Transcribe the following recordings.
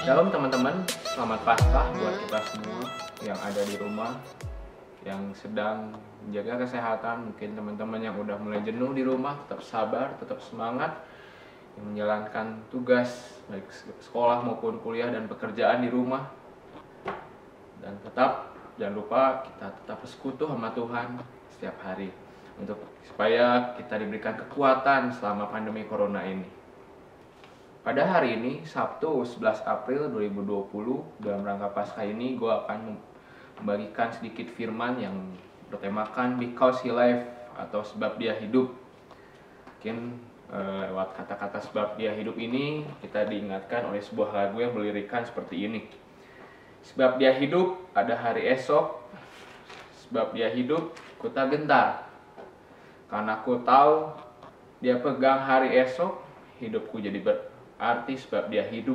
Shalom teman-teman, selamat Paskah buat kita semua yang ada di rumah, yang sedang menjaga kesehatan. Mungkin teman-teman yang udah mulai jenuh di rumah, tetap sabar, tetap semangat, yang menjalankan tugas baik sekolah maupun kuliah dan pekerjaan di rumah. Dan tetap jangan lupa kita tetap bersekutu sama Tuhan setiap hari supaya kita diberikan kekuatan selama pandemi corona ini. Pada hari ini, Sabtu 11 April 2020, dalam rangka Paskah ini, gue akan membagikan sedikit firman yang bertemakan Because He Life, atau sebab dia hidup. Mungkin lewat kata-kata sebab dia hidup ini, kita diingatkan oleh sebuah lagu yang melirikan seperti ini. Sebab dia hidup, ada hari esok. Sebab dia hidup, ku tak gentar. Karena ku tahu, dia pegang hari esok, hidupku jadi arti sebab dia hidup.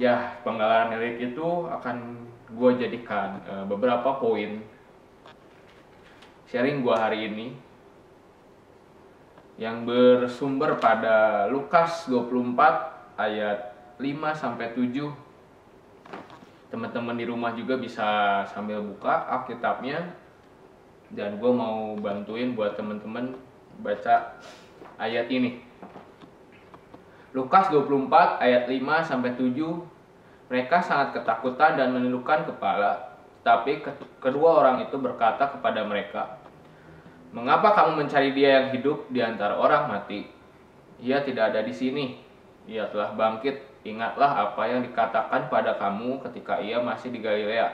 Ya, penggalan lirik itu akan gue jadikan beberapa poin sharing gue hari ini yang bersumber pada Lukas 24 ayat 5-7. Teman-teman di rumah juga bisa sambil buka Alkitabnya, dan gue mau bantuin buat teman-teman baca ayat ini. Lukas 24 ayat 5-7. Mereka sangat ketakutan dan menundukkan kepala. Tapi kedua orang itu berkata kepada mereka, "Mengapa kamu mencari dia yang hidup di antara orang mati? Ia tidak ada di sini. Ia telah bangkit. Ingatlah apa yang dikatakan pada kamu ketika ia masih di Galilea,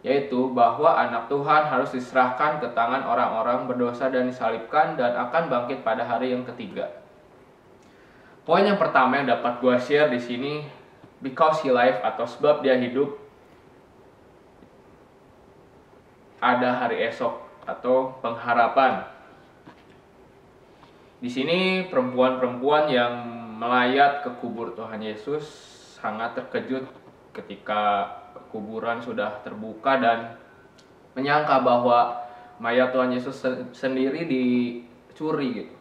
yaitu bahwa anak Tuhan harus diserahkan ke tangan orang-orang berdosa dan disalibkan dan akan bangkit pada hari yang ketiga." Poin yang pertama yang dapat gue share di sini, because he life atau sebab dia hidup, ada hari esok atau pengharapan. Di sini perempuan-perempuan yang melayat ke kubur Tuhan Yesus sangat terkejut ketika kuburan sudah terbuka dan menyangka bahwa mayat Tuhan Yesus sendiri dicuri gitu.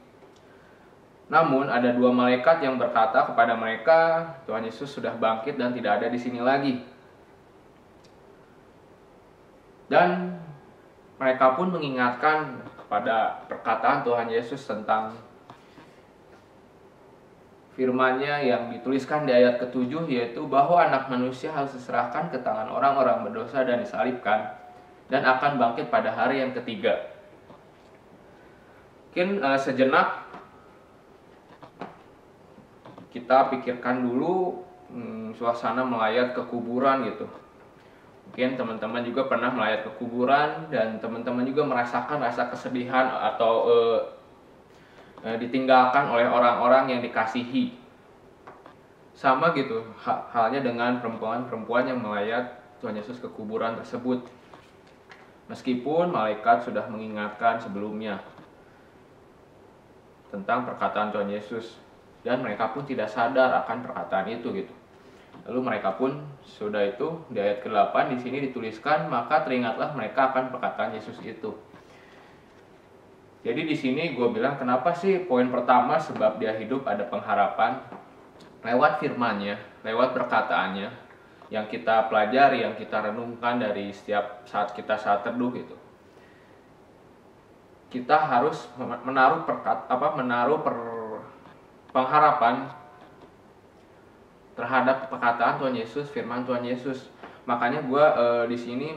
Namun ada dua malaikat yang berkata kepada mereka, Tuhan Yesus sudah bangkit dan tidak ada di sini lagi. Dan mereka pun mengingatkan kepada perkataan Tuhan Yesus tentang firman-Nya yang dituliskan di ayat ke-7, yaitu bahwa anak manusia harus diserahkan ke tangan orang-orang berdosa dan disalibkan dan akan bangkit pada hari yang ketiga. Mungkin sejenak kita pikirkan dulu suasana melayat ke kuburan gitu. Mungkin teman-teman juga pernah melayat ke kuburan dan teman-teman juga merasakan rasa kesedihan atau ditinggalkan oleh orang-orang yang dikasihi. Sama gitu halnya dengan perempuan-perempuan yang melayat Tuhan Yesus ke kuburan tersebut. Meskipun malaikat sudah mengingatkan sebelumnya tentang perkataan Tuhan Yesus, dan mereka pun tidak sadar akan perkataan itu gitu. Lalu mereka pun sudah itu di ayat ke-8 di sini dituliskan, maka teringatlah mereka akan perkataan Yesus itu. Jadi di sini gue bilang kenapa sih poin pertama sebab dia hidup ada pengharapan lewat firman-Nya, lewat perkataannya yang kita pelajari, yang kita renungkan dari setiap saat kita saat teduh gitu. Kita harus menaruh pengharapan terhadap perkataan Tuhan Yesus, firman Tuhan Yesus. Makanya gue di sini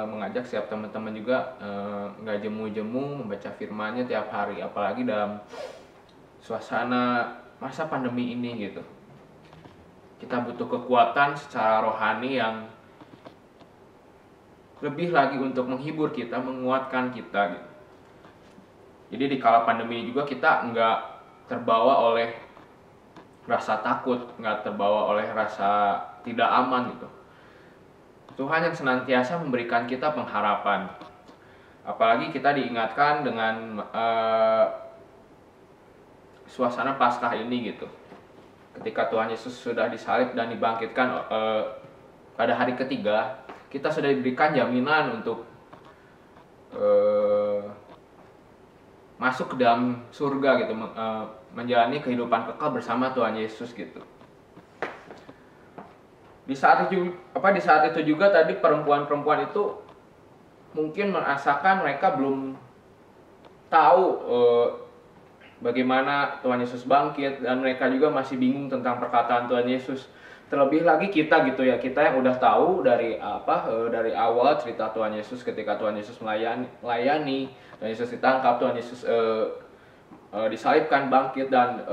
mengajak setiap teman-teman juga nggak jemu-jemu membaca firman-Nya tiap hari, apalagi dalam suasana masa pandemi ini gitu. Kita butuh kekuatan secara rohani yang lebih lagi untuk menghibur kita, menguatkan kita gitu. Jadi di kala pandemi juga kita nggak terbawa oleh rasa takut, nggak terbawa oleh rasa tidak aman gitu. Tuhan yang senantiasa memberikan kita pengharapan. Apalagi kita diingatkan dengan suasana Paskah ini gitu. Ketika Tuhan Yesus sudah disalib dan dibangkitkan pada hari ketiga, kita sudah diberikan jaminan untuk masuk ke dalam surga gitu, menjalani kehidupan kekal bersama Tuhan Yesus gitu. Di saat itu juga tadi perempuan-perempuan itu mungkin merasakan mereka belum tahu bagaimana Tuhan Yesus bangkit, dan mereka juga masih bingung tentang perkataan Tuhan Yesus. Terlebih lagi kita gitu ya, kita yang udah tahu dari dari awal cerita Tuhan Yesus, ketika Tuhan Yesus melayani, Tuhan Yesus ditangkap, Tuhan Yesus disalibkan, bangkit, dan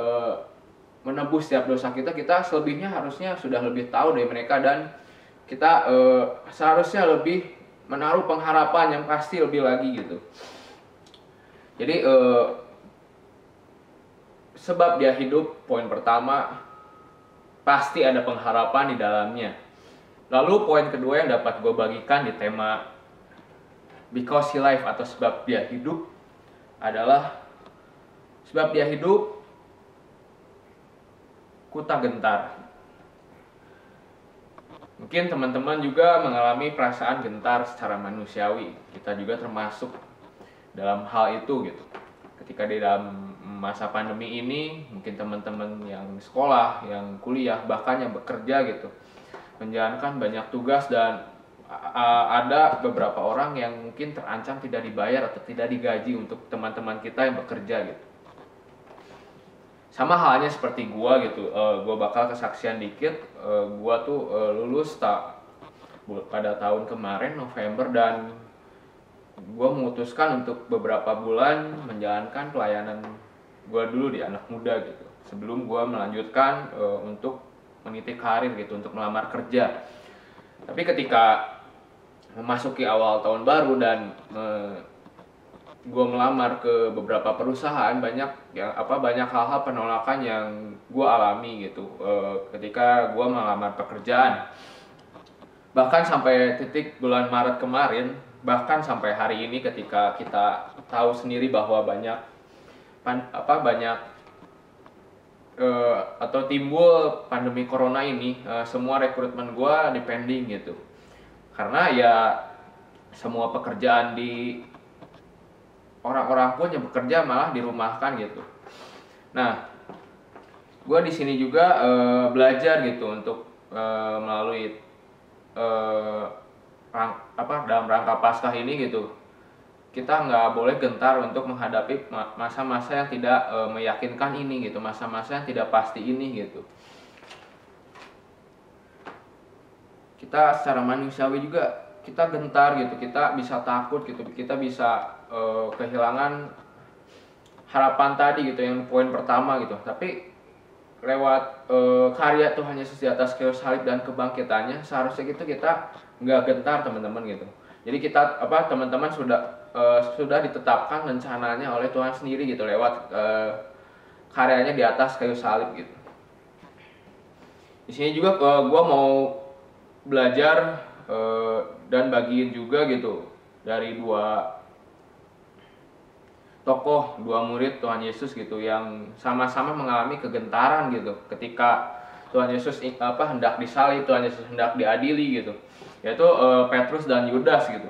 menebus setiap dosa kita. Kita selebihnya harusnya sudah lebih tahu dari mereka, dan kita seharusnya lebih menaruh pengharapan yang pasti lebih lagi gitu. Jadi sebab dia hidup, poin pertama, pasti ada pengharapan di dalamnya. Lalu poin kedua yang dapat gue bagikan di tema Because He Life atau sebab dia hidup adalah sebab dia hidup, ku tak gentar. Mungkin teman-teman juga mengalami perasaan gentar secara manusiawi. Kita juga termasuk dalam hal itu gitu. Ketika di dalam masa pandemi ini, mungkin teman-teman yang sekolah, yang kuliah, bahkan yang bekerja gitu, menjalankan banyak tugas, dan ada beberapa orang yang mungkin terancam tidak dibayar atau tidak digaji untuk teman-teman kita yang bekerja gitu. Sama halnya seperti gua gitu, gua bakal kesaksian dikit. Gua tuh lulus pada tahun kemarin November, dan gue memutuskan untuk beberapa bulan menjalankan pelayanan gue dulu di anak muda gitu, sebelum gue melanjutkan untuk meniti karir gitu, untuk melamar kerja. Tapi ketika memasuki awal tahun baru dan gue melamar ke beberapa perusahaan, banyak hal-hal penolakan yang gue alami gitu ketika gue melamar pekerjaan. Bahkan sampai titik bulan Maret kemarin, bahkan sampai hari ini, ketika kita tahu sendiri bahwa atau timbul pandemi corona ini, semua rekrutmen gue dipending gitu, karena ya semua pekerjaan di orang-orang pun yang bekerja malah dirumahkan gitu. Nah, gue di sini juga belajar gitu untuk melalui dalam rangka Paskah ini gitu, kita nggak boleh gentar untuk menghadapi masa-masa yang tidak meyakinkan ini gitu, masa-masa yang tidak pasti ini gitu. Kita secara manusiawi juga kita gentar gitu, kita bisa takut gitu, kita bisa kehilangan harapan tadi gitu, yang poin pertama gitu. Tapi lewat karya Tuhan Yesus di atas kayu salib dan kebangkitannya, seharusnya gitu kita nggak gentar teman-teman gitu. Jadi kita teman-teman sudah ditetapkan rencananya oleh Tuhan sendiri gitu, lewat karyanya di atas kayu salib gitu. Di sini juga gue mau belajar dan bagiin juga gitu dari dua tokoh, dua murid Tuhan Yesus gitu, yang sama-sama mengalami kegentaran gitu ketika Tuhan Yesus hendak disalib, Tuhan Yesus hendak diadili gitu, yaitu Petrus dan Yudas gitu.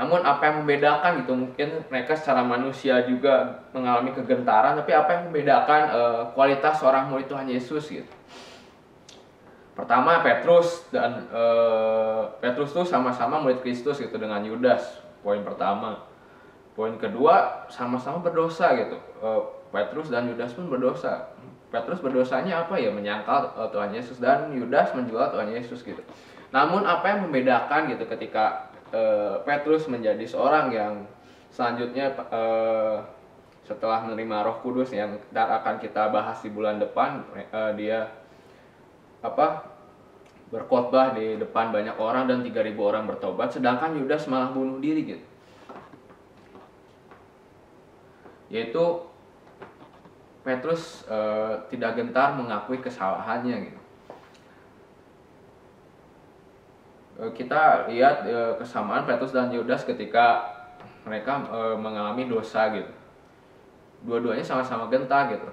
Namun apa yang membedakan gitu, mungkin mereka secara manusia juga mengalami kegentaran, tapi apa yang membedakan kualitas seorang murid Tuhan Yesus gitu. Pertama, Petrus tuh sama-sama murid Kristus gitu dengan Yudas, poin pertama. Poin kedua, sama-sama berdosa gitu. Petrus dan Yudas pun berdosa. Petrus berdosanya apa ya? Menyangkal Tuhan Yesus, dan Yudas menjual Tuhan Yesus gitu. Namun apa yang membedakan gitu ketika Petrus menjadi seorang yang selanjutnya setelah menerima Roh Kudus yang akan kita bahas di bulan depan, dia berkhotbah di depan banyak orang dan 3.000 orang bertobat, sedangkan Yudas malah bunuh diri gitu. Yaitu Petrus tidak gentar mengakui kesalahannya gitu. Kita lihat kesamaan Petrus dan Yudas ketika mereka mengalami dosa gitu. Dua-duanya sama-sama gentar gitu.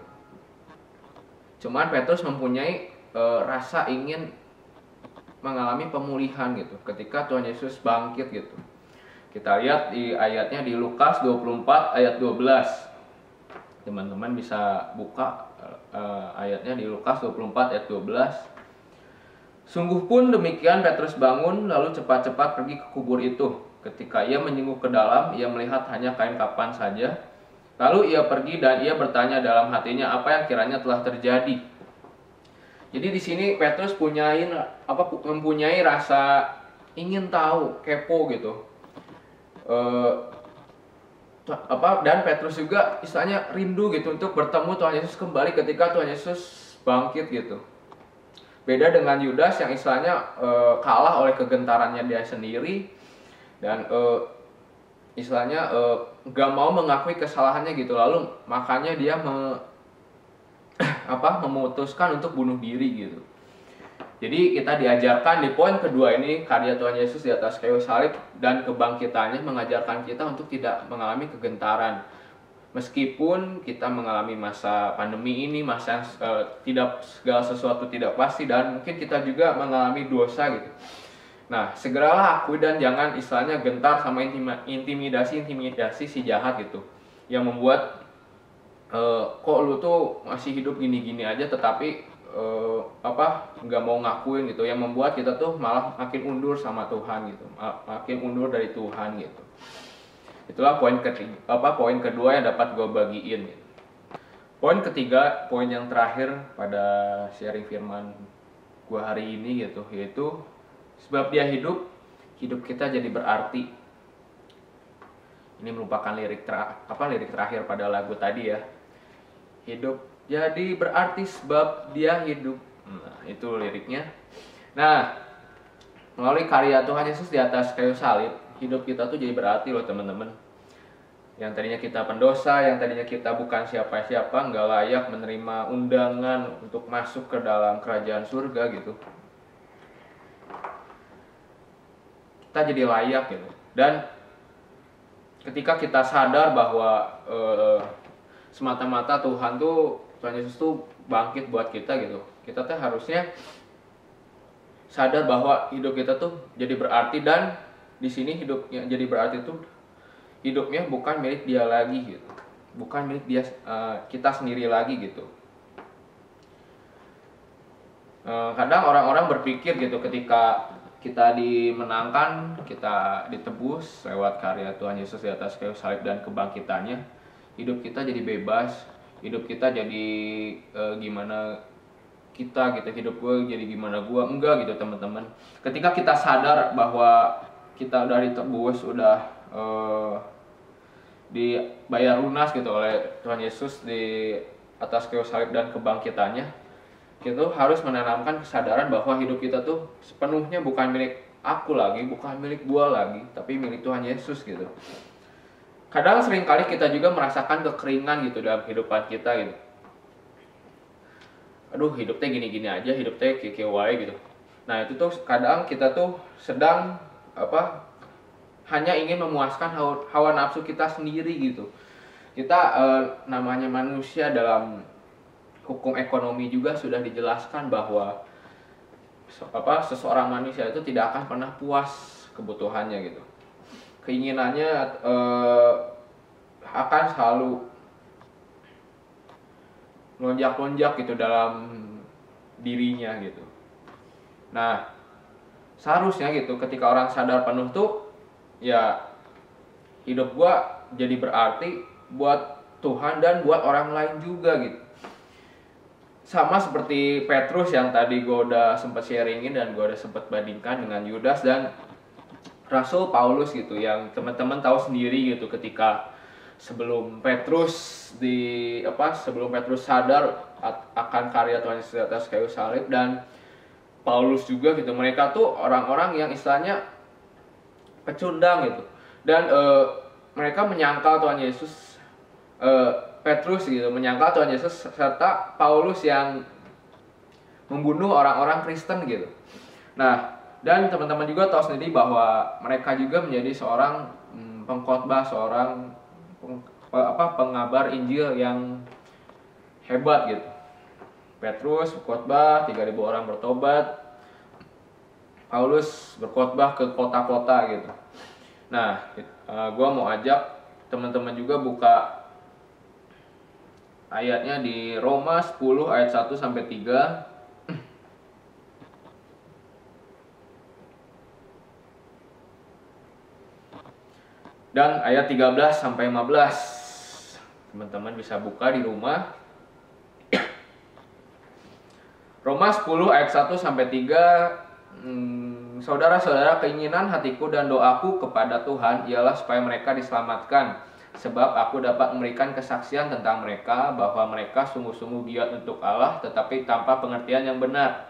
Cuman Petrus mempunyai rasa ingin mengalami pemulihan gitu ketika Tuhan Yesus bangkit gitu. Kita lihat di ayatnya di Lukas 24 ayat 12. Teman-teman bisa buka ayatnya di Lukas 24 ayat 12. Sungguh pun demikian, Petrus bangun lalu cepat-cepat pergi ke kubur itu. Ketika ia menyenguk ke dalam, ia melihat hanya kain kafan saja. Lalu ia pergi dan ia bertanya dalam hatinya apa yang kiranya telah terjadi. Jadi di sini Petrus mempunyai rasa ingin tahu, kepo gitu. Dan Petrus juga istilahnya rindu gitu untuk bertemu Tuhan Yesus kembali ketika Tuhan Yesus bangkit gitu. Beda dengan Yudas yang istilahnya kalah oleh kegentarannya dia sendiri dan istilahnya gak mau mengakui kesalahannya gitu, lalu makanya dia memutuskan untuk bunuh diri gitu. Jadi kita diajarkan di poin kedua ini, karya Tuhan Yesus di atas kayu salib dan kebangkitannya mengajarkan kita untuk tidak mengalami kegentaran. Meskipun kita mengalami masa pandemi ini, masa tidak segala sesuatu tidak pasti, dan mungkin kita juga mengalami dosa gitu. Nah, segeralah akui dan jangan istilahnya gentar sama intimidasi si jahat gitu, yang membuat kok lu tuh masih hidup gini-gini aja tetapi nggak mau ngakuin gitu, yang membuat kita tuh malah makin undur sama Tuhan gitu, makin undur dari Tuhan gitu. Itulah poin kedua yang dapat gue bagiin gitu. Poin ketiga, poin yang terakhir pada sharing firman gue hari ini gitu, yaitu sebab dia hidup kita jadi berarti. Ini merupakan lirik terakhir pada lagu tadi ya. Hidup jadi berarti sebab dia hidup. Nah, itu liriknya. Nah, melalui karya Tuhan Yesus di atas kayu salib, hidup kita tuh jadi berarti loh teman-teman. Yang tadinya kita pendosa, yang tadinya kita bukan siapa-siapa, nggak layak menerima undangan untuk masuk ke dalam kerajaan surga gitu, kita jadi layak gitu. Dan ketika kita sadar bahwa semata-mata Tuhan Yesus tuh bangkit buat kita gitu, kita tuh harusnya sadar bahwa hidup kita tuh jadi berarti, dan di sini hidup yang jadi berarti itu hidupnya bukan milik dia lagi gitu, bukan milik dia kita sendiri lagi gitu. Kadang orang-orang berpikir gitu, ketika kita dimenangkan, kita ditebus lewat karya Tuhan Yesus di atas kayu salib dan kebangkitannya, hidup kita jadi bebas, hidup kita jadi gimana kita gitu, hidup gue jadi gimana gue, enggak gitu teman-teman. Ketika kita sadar bahwa kita udah ditebus, udah dibayar lunas gitu oleh Tuhan Yesus di atas kayu salib dan kebangkitannya, kita harus menanamkan kesadaran bahwa hidup kita tuh sepenuhnya bukan milik aku lagi, bukan milik gua lagi, tapi milik Tuhan Yesus gitu. Kadang seringkali kita juga merasakan kekeringan gitu dalam kehidupan kita gitu. Aduh, hidupnya gini-gini aja, hidupnya kekewai gitu. Nah, itu tuh kadang kita tuh sedang hanya ingin memuaskan hawa nafsu kita sendiri gitu. Kita namanya manusia, dalam hukum ekonomi juga sudah dijelaskan bahwa seseorang manusia itu tidak akan pernah puas kebutuhannya gitu. Keinginannya akan selalu lonjak-lonjak gitu dalam dirinya gitu. Nah, seharusnya gitu ketika orang sadar penuh tuh, ya hidup gua jadi berarti buat Tuhan dan buat orang lain juga gitu. Sama seperti Petrus yang tadi gue udah sempat sharingin dan gue udah sempat bandingkan dengan Yudas dan Rasul Paulus gitu, yang teman-teman tahu sendiri gitu, ketika sebelum Petrus sadar akan karya Tuhan Yesus di atas kayu salib, dan Paulus juga gitu, mereka tuh orang-orang yang istilahnya pecundang gitu, dan mereka menyangkal Tuhan Yesus, Petrus gitu menyangkal Tuhan Yesus serta Paulus yang membunuh orang-orang Kristen gitu. Nah, dan teman-teman juga tahu sendiri bahwa mereka juga menjadi seorang pengkhotbah, seorang pengabar Injil yang hebat gitu. Petrus berkhotbah, 3.000 orang bertobat. Paulus berkhotbah ke kota-kota gitu. Nah, gue mau ajak teman-teman juga buka ayatnya di Roma 10 ayat 1 sampai 3. Dan ayat 13 sampai 15. Teman-teman bisa buka di rumah. Roma 10 ayat 1 sampai 3. Saudara-saudara, keinginan hatiku dan doaku kepada Tuhan ialah supaya mereka diselamatkan. Sebab aku dapat memberikan kesaksian tentang mereka bahwa mereka sungguh-sungguh giat untuk Allah, tetapi tanpa pengertian yang benar.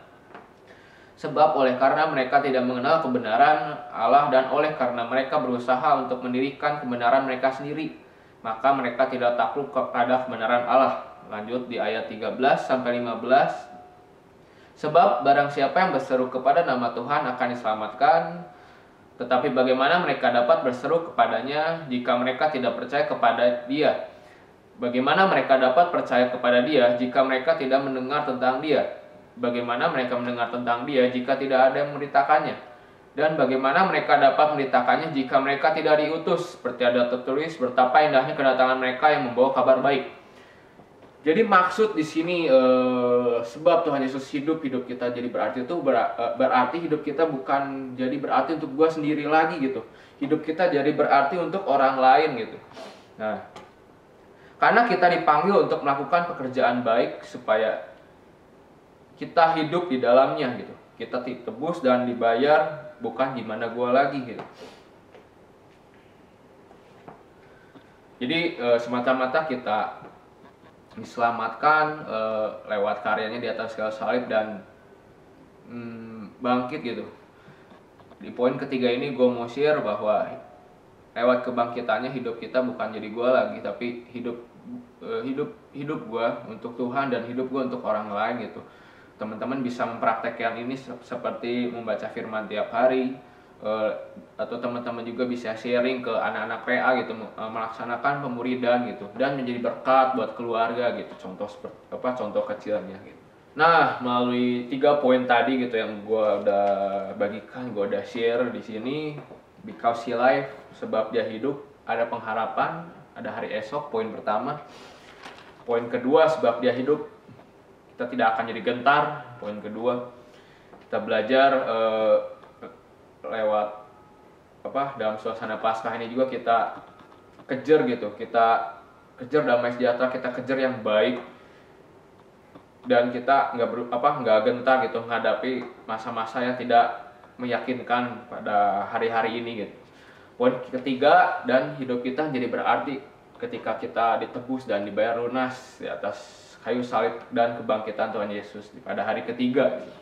Sebab oleh karena mereka tidak mengenal kebenaran Allah dan oleh karena mereka berusaha untuk mendirikan kebenaran mereka sendiri, maka mereka tidak takluk kepada kebenaran Allah. Lanjut di ayat 13 sampai 15. Sebab barang siapa yang berseru kepada nama Tuhan akan diselamatkan. Tetapi bagaimana mereka dapat berseru kepadanya jika mereka tidak percaya kepada Dia? Bagaimana mereka dapat percaya kepada Dia jika mereka tidak mendengar tentang Dia? Bagaimana mereka mendengar tentang Dia jika tidak ada yang memberitakannya? Dan bagaimana mereka dapat memberitakannya jika mereka tidak diutus? Seperti ada tertulis, betapa indahnya kedatangan mereka yang membawa kabar baik. Jadi maksud di sini sebab Tuhan Yesus hidup kita jadi berarti itu berarti hidup kita bukan jadi berarti untuk gua sendiri lagi gitu. Hidup kita jadi berarti untuk orang lain gitu. Nah, karena kita dipanggil untuk melakukan pekerjaan baik supaya kita hidup di dalamnya gitu. Kita ditebus dan dibayar bukan gimana gua lagi gitu. Jadi semata-mata kita diselamatkan lewat karyanya di atas kayu salib dan bangkit gitu. Di poin ketiga ini gue mau share bahwa lewat kebangkitannya hidup kita bukan jadi gue lagi, tapi hidup gue untuk Tuhan dan hidup gue untuk orang lain gitu. Teman-teman bisa mempraktekkan ini seperti membaca firman tiap hari, atau teman-teman juga bisa sharing ke anak-anak PA gitu, melaksanakan pemuridan gitu dan menjadi berkat buat keluarga gitu. Contoh kecilnya gitu. Nah, melalui 3 poin tadi gitu yang gue udah bagikan, gue udah share di sini, because he life, sebab dia hidup, ada pengharapan, ada hari esok, poin pertama. Poin kedua, sebab dia hidup, kita tidak akan jadi gentar. Poin kedua, kita belajar lewat dalam suasana Paskah ini juga kita kejar gitu, kita kejar damai sejahtera, kita kejar yang baik, dan kita nggak gentar gitu menghadapi masa-masa yang tidak meyakinkan pada hari-hari ini gitu. Poin ketiga, dan hidup kita jadi berarti ketika kita ditebus dan dibayar lunas di atas kayu salib dan kebangkitan Tuhan Yesus pada hari ketiga gitu.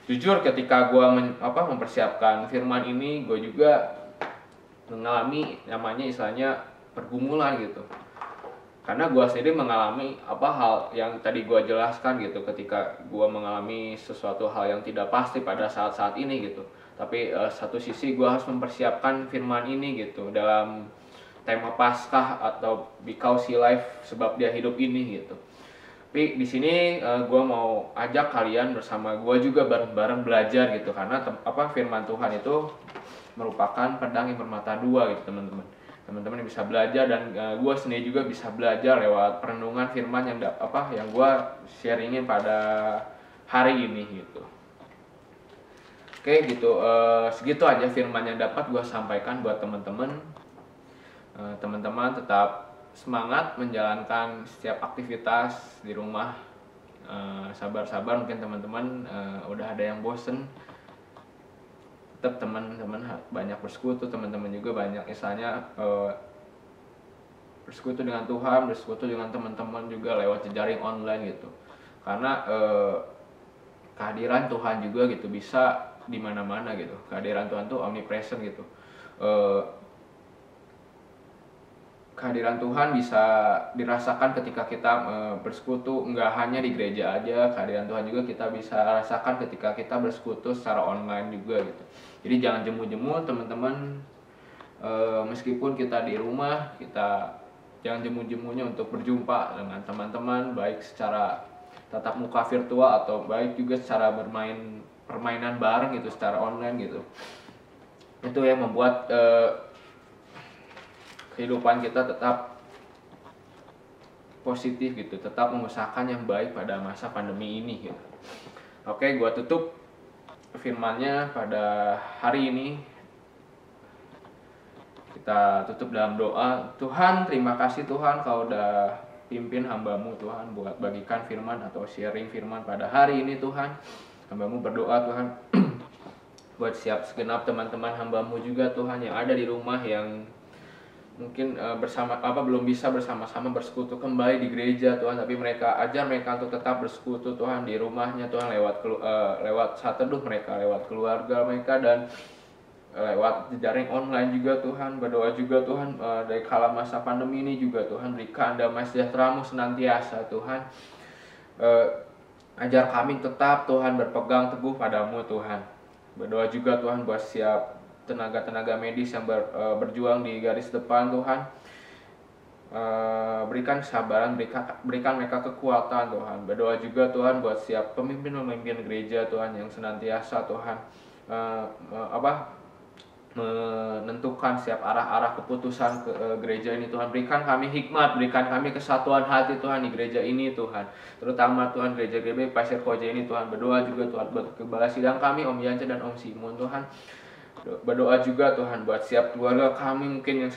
Jujur ketika gue mempersiapkan firman ini, gue juga mengalami namanya istilahnya pergumulan gitu. Karena gue sendiri mengalami hal yang tadi gue jelaskan gitu, ketika gue mengalami sesuatu hal yang tidak pasti pada saat-saat ini gitu. Tapi satu sisi gue harus mempersiapkan firman ini gitu dalam tema Paskah atau because he life, sebab dia hidup ini gitu. Tapi di sini gue mau ajak kalian bersama gue juga bareng-bareng belajar gitu, karena firman Tuhan itu merupakan pedang yang bermata dua gitu teman-teman. Teman-teman bisa belajar dan gue sendiri juga bisa belajar lewat perenungan firman yang gue sharingin pada hari ini gitu. Oke gitu, segitu aja firman yang dapat gue sampaikan buat teman-teman. Teman-teman tetap semangat menjalankan setiap aktivitas di rumah. Sabar-sabar, mungkin teman-teman udah ada yang bosen. Tetap teman-teman banyak bersekutu, teman-teman juga banyak misalnya bersekutu dengan Tuhan, bersekutu dengan teman-teman juga lewat jejaring online gitu. Karena kehadiran Tuhan juga gitu bisa di mana-mana gitu. Kehadiran Tuhan tuh omnipresent gitu. Kehadiran Tuhan bisa dirasakan ketika kita bersekutu, nggak hanya di gereja aja. Kehadiran Tuhan juga kita bisa rasakan ketika kita bersekutu secara online juga gitu. Jadi jangan jemu-jemu teman-teman, meskipun kita di rumah, kita jangan jemu-jemunya untuk berjumpa dengan teman-teman, baik secara tatap muka virtual atau baik juga secara permainan bareng gitu secara online gitu. Itu yang membuat kehidupan kita tetap positif gitu, tetap mengusahakan yang baik pada masa pandemi ini gitu. Oke, gua tutup firmannya pada hari ini. Kita tutup dalam doa. Tuhan, terima kasih Tuhan, Kau udah pimpin hamba-Mu Tuhan buat bagikan firman atau sharing firman pada hari ini Tuhan. Hamba-Mu berdoa Tuhan buat siap segenap teman-teman hamba-Mu juga Tuhan yang ada di rumah, yang mungkin belum bisa bersama-sama bersekutu kembali di gereja Tuhan, tapi ajar mereka untuk tetap bersekutu Tuhan di rumahnya Tuhan, lewat saat teduh mereka, lewat keluarga mereka, dan lewat jejaring online juga Tuhan. Berdoa juga Tuhan dari kala masa pandemi ini juga Tuhan, berikan damai sejahtera-Mu senantiasa Tuhan. Ajar kami tetap Tuhan berpegang teguh pada-Mu Tuhan. Berdoa juga Tuhan buat siap tenaga-tenaga medis yang berjuang di garis depan Tuhan. Berikan kesabaran, berikan mereka kekuatan Tuhan. Berdoa juga Tuhan buat siap pemimpin-pemimpin gereja Tuhan yang senantiasa Tuhan menentukan siap arah-arah keputusan gereja ini Tuhan. Berikan kami hikmat, berikan kami kesatuan hati Tuhan di gereja ini Tuhan, terutama Tuhan gereja GBI Pasir Koja ini Tuhan. Berdoa juga Tuhan buat kepala sidang kami Om Yance dan Om Simon Tuhan. Berdoa juga Tuhan buat siap keluarga kami mungkin yang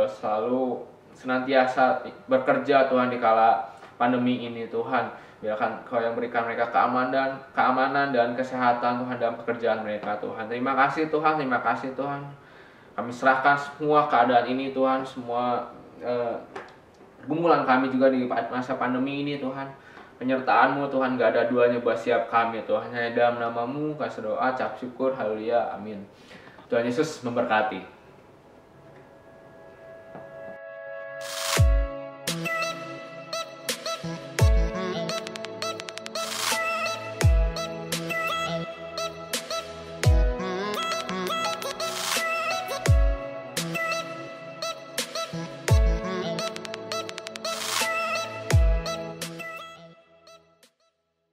selalu senantiasa bekerja Tuhan di kala pandemi ini Tuhan. Biarkan Kau yang berikan mereka keamanan dan kesehatan Tuhan dalam pekerjaan mereka Tuhan. Terima kasih Tuhan, terima kasih Tuhan. Kami serahkan semua keadaan ini Tuhan, semua pergumulan kami juga di masa pandemi ini Tuhan. Penyertaan-Mu Tuhan, gak ada duanya buat siap kami Tuhan. Hanya dalam nama-Mu kasih doa, cap syukur, haleluya, amin. Tuhan Yesus memberkati.